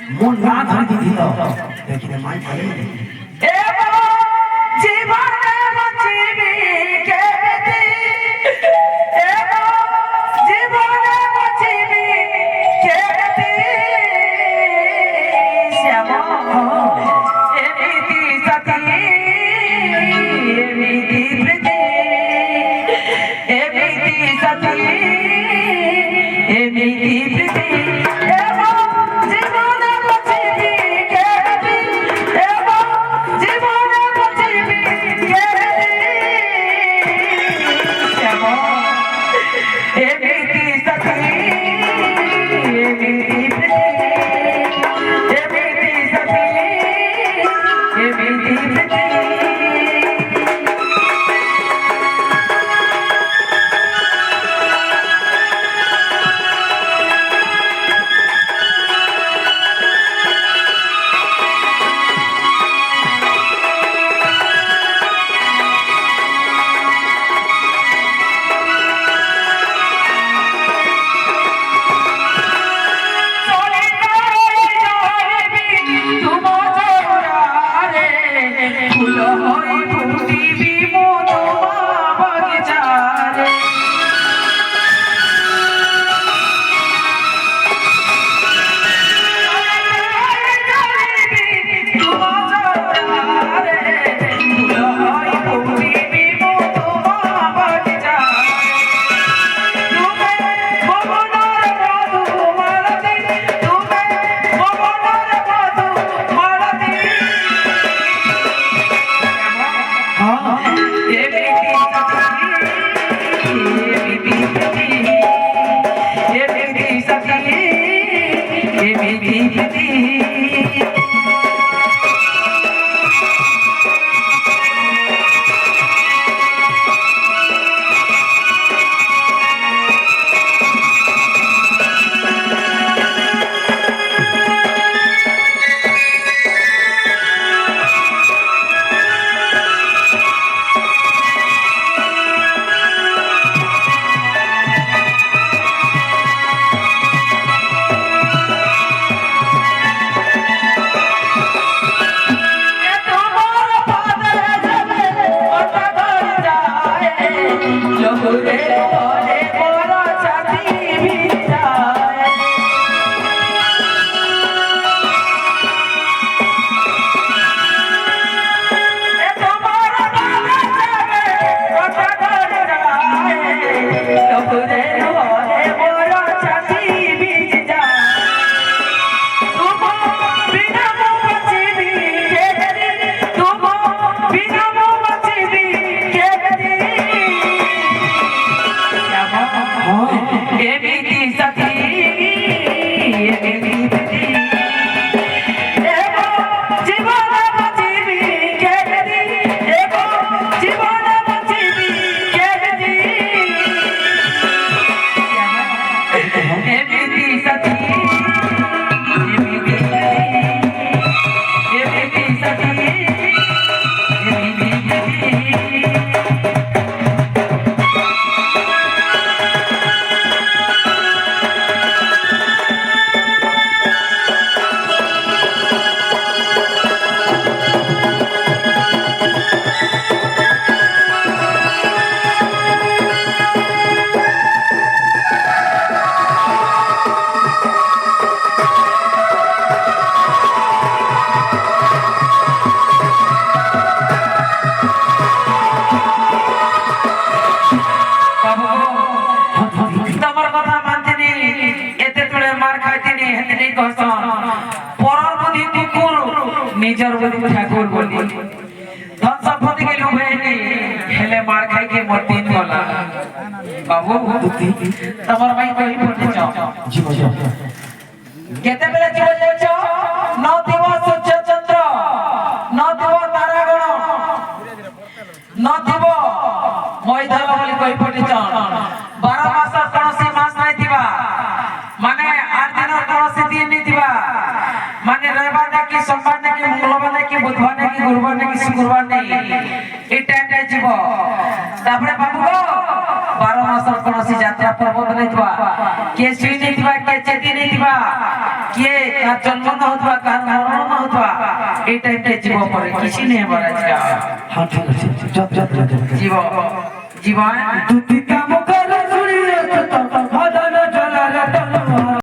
ମୁଁ ନା ଧରି ଦେଇଥିଲ ଦେଖିଲେ ମାଇ ଖାଲି ଜୀବନ ବଞ୍ଚିବି କେମିତି ଜୀବନ ବଞ୍ଚିବି କେମିତି ଶ୍ୟାମ ଏମିତି ସାଥୀ ଏମିତି ପ୍ରୀତି ଏମିତି ସାଥୀ ଏମିତି ପ୍ରୀତି নিজের বলি ঠাকুর বলি ধন সম্পত্তি কে লুভেনি হেলে মার খাই কে মোর দিন গলা বাবু তোমার ভাই কই পড়তে চাও জীবন কেতে বেলা জীবন যাচ্ছ ন দিবস সূর্য চন্দ্র ন দিব তারাগণ ন দিব মৈধব বলি কই পড়তে চাও 12 মাস কোনসি মাস নাই দিবা মানে 8 দিন কোনসি দিন নি দিবা মানে রবিবার নাকি সোমবার নাকি মঙ্গলবার নাকি বুধবার নাকি গুরুবার নাকি শুক্রবার নেই এই টাইমটা যাব তারপরে বাবু গো 12 মাস কোনসি যাত্রা পর্বত নাই দিবা কে সুই নাই দিবা কে চেতি নাই দিবা কে জন্ম হওয়া কার মরণ না হওয়া এই টাইপে জীব পড়ে কিছু নেই আমার আজকে হ্যাঁ ঠিক আছে যত যত জীব জীবন তুই কাম কর